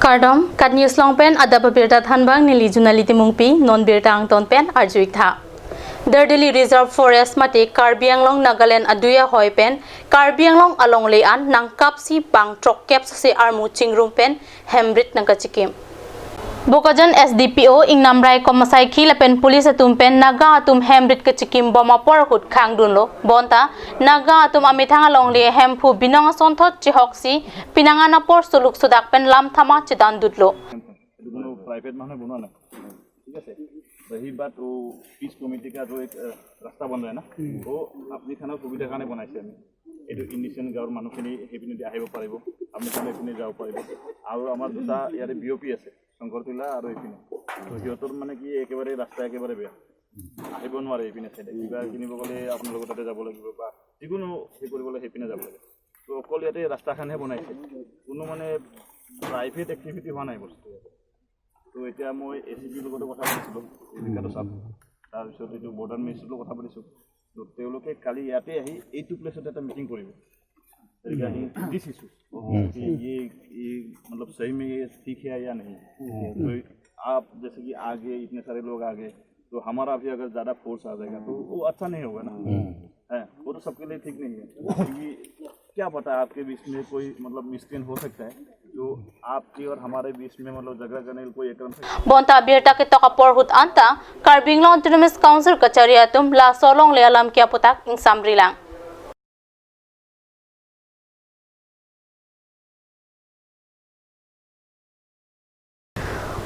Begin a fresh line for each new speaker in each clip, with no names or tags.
Kardom, kat news long pen ada babirta thanbang nili junaliti mungpi non birta angton pen arjuik tha. Dardili Reserve Forest mate Karbi Anglong Nagaland aduya hoi pen Karbi Anglong along lean nang kapsi bang trok kep se armu chingrum pen hembrit nang kachikim. Bokajan SDPO ing namrai komasai khila pen police atum pen naga atum hembrit kachikim boma por hut khang dunlo bonta naga atum amithang along le hempu binang sonthot chihoksi pinangana por suluk sudak pen lam thama chidan dudlo.
Private माने बना ना ठीक है रही बात वो piece committee का जो एक रास्ता बन रहा है ना वो अपनी खाना सुविधा काने बनाइছে আমি এটো ইন্ডিয়ান গাঁৱৰ মানুহখিনি হেপিনেদি আহিব পাৰিব আমি কোনে যাব পাৰিব আৰু আমাৰ দুটা ইয়াৰে বিওপি আছে শংকৰতিলা আৰু এপিনে সিহঁতৰ মানে কি একেবাৰে ৰাস্তা একেবাৰে বেয়া আহিব নোৱাৰে এপিনে সাইডে কিবা কিনিব গলে আপোনালোকৰ তাতে যাব লাগিব বা যিকোনো হে কৰিবলৈ হেপিনে যাব লাগে তো অকল ইয়াতে ৰাস্তাখানহে বনাইছে কোনো মানে প্ৰাইভেট এক্টিভিটি হোৱা নাই বস্তু তো এতিয়া মই এসিপিৰ লগত কথা পাতিছিলো এদিকাটো সব তাৰ পিছত এইটো বৰ্ডাৰ মিনিষ্টৰৰ কথা পাতিছো তো তেওঁলোকে কালি ইয়াতে আহি এইটো প্লেছত এটা মিটিং কৰিব रिगार्डिंग दिस इशू कि ये मतलब सही में ये ठीक है या नहीं तो आप जैसे कि आगे इतने सारे लोग आगे तो हमारा भी अगर ज़्यादा फोर्स आ जाएगा तो वो अच्छा नहीं होगा ना है वो तो सबके लिए ठीक नहीं है क्योंकि क्या पता है आपके बीच में कोई मतलब मिसटेन हो सकता है जो आपके और हमारे बीच में मतलब झगड़ा करने के कोई एकरम से
bonta birta ke toka porhut anta Karbinglong Autonomous Council kachariatum la solong le alam kya putak ing samrilang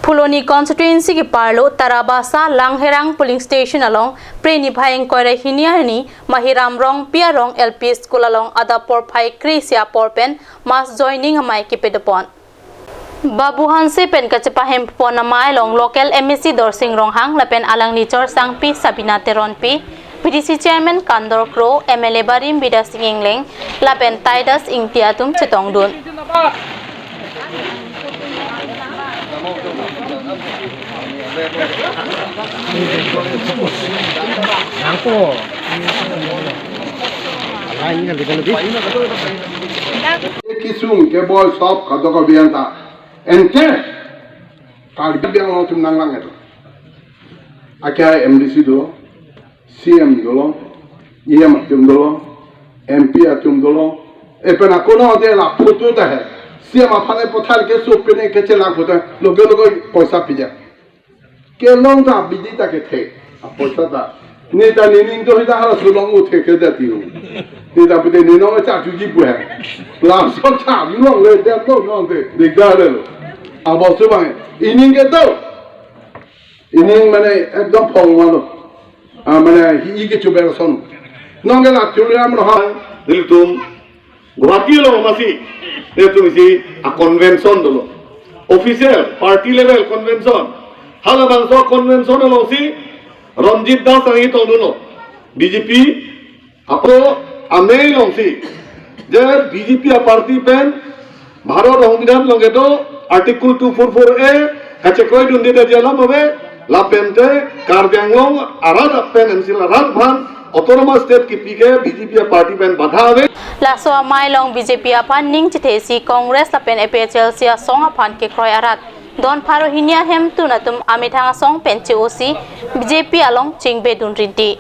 Puloni constituency ki parlo Tarabasa Langherang polling station along Preni Bhayeng Koira Hiniani Mahiram Rong Piarong LP School along Adapor Phai Krisia Porpen mas joining amai ki pedopon Babu Hanse pen kachepahem pon amai long local MSC Dorsing Ronghang lapen alang nichor sangpi Sabina Teronpi PDC chairman Kandor Kro MLA Barim Bida Singingleng lapen Titus Ingtiatum Chetongdun
Kisung kebol sop kadoko bianta ente Karbi Anglong tum nanglang itu akhirnya MDC dulu CM dulu EM tum dulu MP tum dulu pernah kono ada lah foto dah CM apa nih pothal ke supene ke celang foto logo poisa pija ke long dah biji tak ke the poisa dah ni dah ni tu dah harus long uthe ke dah tiu ni dah bude ni long cak cuci buah langsung cak ni long le dia long deh dekat le abang sebang ini ke tu ini mana ekdom pong malu mana ini ke coba rason nongge lah tulis nama orang
Dilitum Guwahati lo masih itu mesti a convention dulu official party level convention hala bangsa convention lo si Ranjit Das ang ito dulu BJP apo amei lo si je BJP a party pen Bharat সংবিধান লগে তো article 244A kache koi dun dita jalam hobe la pente Karbi Anglong arad pen MCL arad bhan autonomous state ki pike BJP party pen badha hobe
Laso amai long BJP apan ning chithesi Congress lapen APHL sia song apan ke kroy arat don pharo hinia hem tunatum amithanga song penche osi BJP along chingbe dun rinti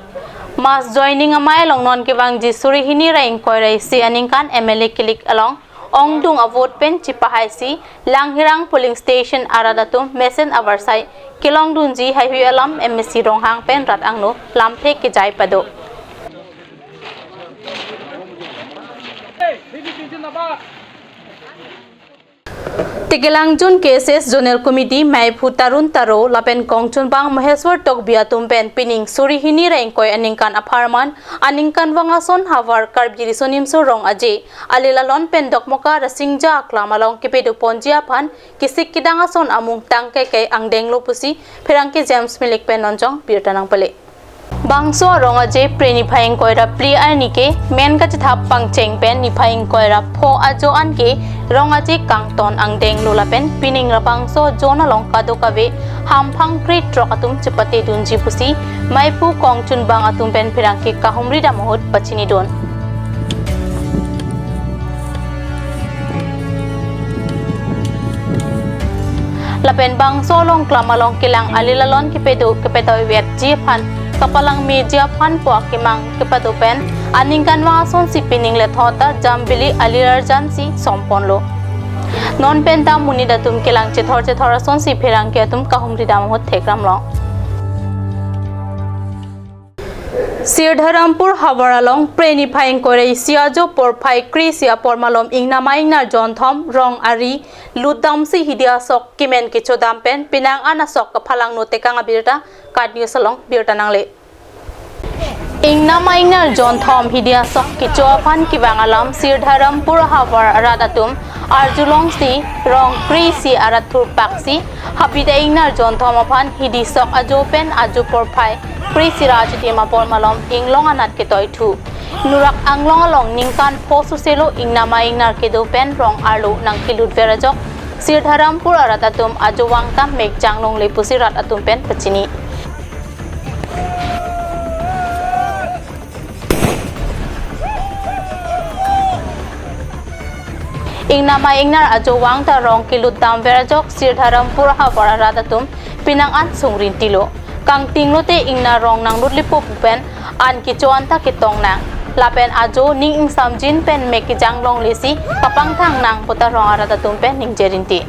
mas joining amai long non ke wang ji suri hini raing koirai si aningkan MLA kilik along Ongdung a vote pen chipahai si Langhirang polling station aradatum mesen avarsai kilong dunji haihui alam MSC ronghang pen rat angno lamthe ke jai pado Tigilang Jun cases Zonal Committee Maipu Tarun Taro Lapen Kongchun Bang Maheswar Tokbiatum Pen Pining Suri Hini Rengkoi Aningkan Aparman Aningkan Wangason Havar Karbjiri Sonim Sorong Aje Alilalon Pen Dokmoka Rasingja Aklamalong Kipedu Ponjia Pan Kisik Kidangason Amung Tangkeke Angdeng Lupusi Perangke James Milik Pen Nonjong Birtanang Pale Bangso Rongaje Preni Bhayeng Koira Pri Anike Men Kachithap Pangcheng Pen Ni Bhayeng Koira Pho Ajo Anke Rongaje Kangton Angdeng Lulapen Pining Rabangso Jona Long Kadokave Hamphang Krit Trokatum Chipate Dunji Pusi Maipu Kongchun Bang Atum Pen Pirangke Kahumri Damohot Pachini Don lapen bang solong klamalong kilang alilalon kipetoy wet jipan kapalang media pan po kimang kipatupen aningkan mga son si pining lethota jambili alirarjan si somponlo non penta muni datum kilang chethor son si phirang ke tum kahumri damhot thekramlong Sirdharampur Hawaralong Preni Phaing Korei Siajo Por Phai Krisia Pormalom Ingna Maingnar John Thom Rong Ari Ludam Si Hidia Sok Kimen Kichodam Pen Pinang Ana Sok Kaphalang Note Kang Abirta Kadni Salong Birta Nangle Ingna Maingnar John Thom Hidia Sok Kichopan Kibangalam Sirdharampur Hawar Aradatum Arjulong Si Rong Krisi Arathur Paksi Habida Ingnar John Thom Apan Hidi Sok Ajopen Aju Por Phai Krisi Rajati Mapor Malom Inglong Anat Kitoy Tu Nurak Anglong Along Ningkan Posuselo Ingna Maingnar Kedopen Rong Arlo Nang Kilut Verajok Sirdharampur Aratatum Ajowang Tam Mek Janglong Lepusirat Atumpen Pacini Ingna Maingnar Ajowang Ta Rong Kilut Dam Verajok Sirdharampur Hawar Aratatum Pinangan Sungrin Tilo Kang tinglote ingna rong nang lutlipo pupen an kichuan ta kitong nang lapen ajo ning ing samjin pen meki janglong lesi kapang thang nang puta rong arata tumpen ning jerinti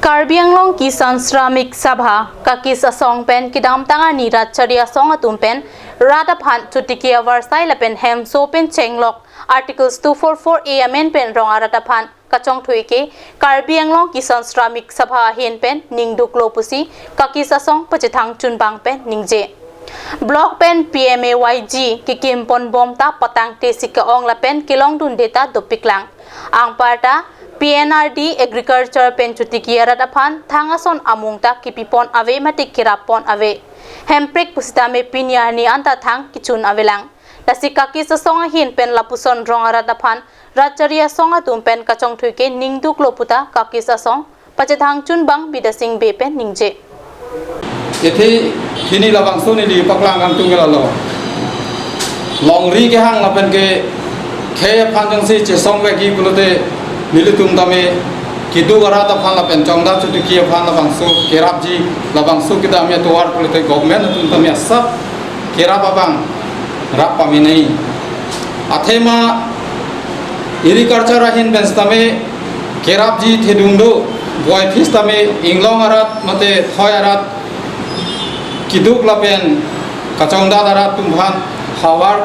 Karbi Anglong Kisan Shramik Sabha kakis asong pen kidam tanga ni ratcharia song atumpen rata phan chutikia warsai lapen hem so pen chenglok articles 244 amen pen rong arata phan kachong thuike Karbi Anglong Kisan Shramik Sabha hen pen ningduk lopusi kakis asong pachithang chunbang pen ningje block pen PMAYG kikim pon bom ta patang te sika ong la pen kilong dun data dopiklang ang parta PNRD agriculture pen chutikia rata phan thangason amungta kipipon ave matik kirapon ave hemprik pusitame pinyani anta thang kichun avelang lasika kisa songa hin pen lapuson rongara daphan racharia songa tumpen kachong thuike ningduk loputa kakisa song pachethang chunbang bidasing be pen ningje
ethi hini labang suni li paklang ang tungela lo longri ke hang lapen ke khe phanjang si che songwe gi kulote militum dame kidu gara ta phan lapen chongda chuti ki phan labang su kerapji labang su kidam ya towar kulote government tum tamya sab kerap abang rap paminei athema agriculture hin benstame kerapji thedungdo boy fistame inglong arat mate thoy arat kiduk lapen kachongda darat tumphan hawar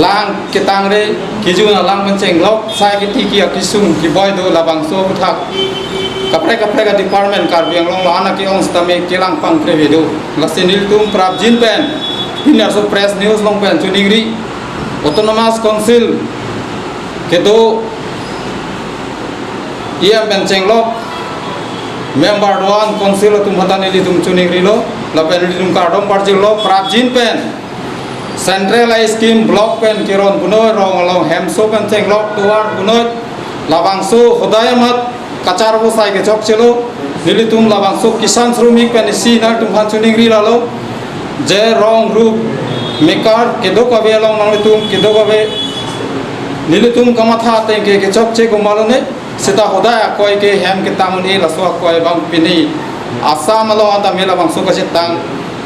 lang kitangre kijuna lang penceng lok sai ki ki akisung ki boy do labang so thak kapre ka department Karbi Anglong lana ki ong stame kilang pang prevedo lasinil tum prap jin pen Pinar so press news long pen chunigri autonomous council kedo ia penceng lok member doan council tum hatani li tum chunigri lo la pen tum kardom parjil lo prap jin pen centralized scheme block pen kiron bunoi rong long hem so penceng lok tuar bunoi labang so hodayamat kachar bo sai ke chok chelo nili tum labang so kisan shromik pen si na tum han chunigri la lo je rong rup mekar kedo kabe long nang tum kedo kabe nili tum kamatha teng ke chok che ko malone sita hodaya koi ke hem ke tamun e la so koi bang pini asam lo anda mela bang so ka tang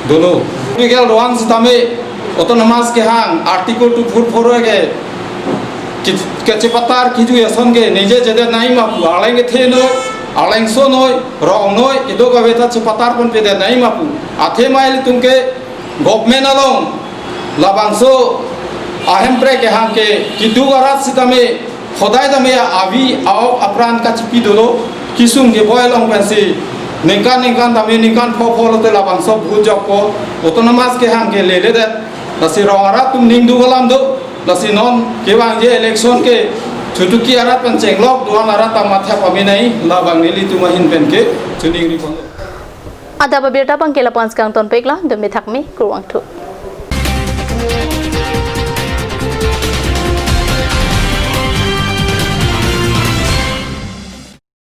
dolo legal one stame autonomous ke hang article 244 ke chepatar kiju yason ke nije jede nai ma aleng ke the no aleng so noi rong noi kedo kabe ta chepatar pon pe de nai ma pu athe mail tum ke government along labangso ahem pre ke hang ke kidu garat sitame khodai dame avi ao apran ka chipi dolo kisung ke boy long pensi ningkan dame ningkan pho te labangso bujok ko autonomous ke hang ke lele de lasi rongara tum ningdu galam do lasi non ke wang je election ke chutuki arat penceng lok duan arat tamatha paminai labang nili tumahin pen ke chuning ri
Ada babirta pangkela panskang ton pekla demi thakmi kurwang thu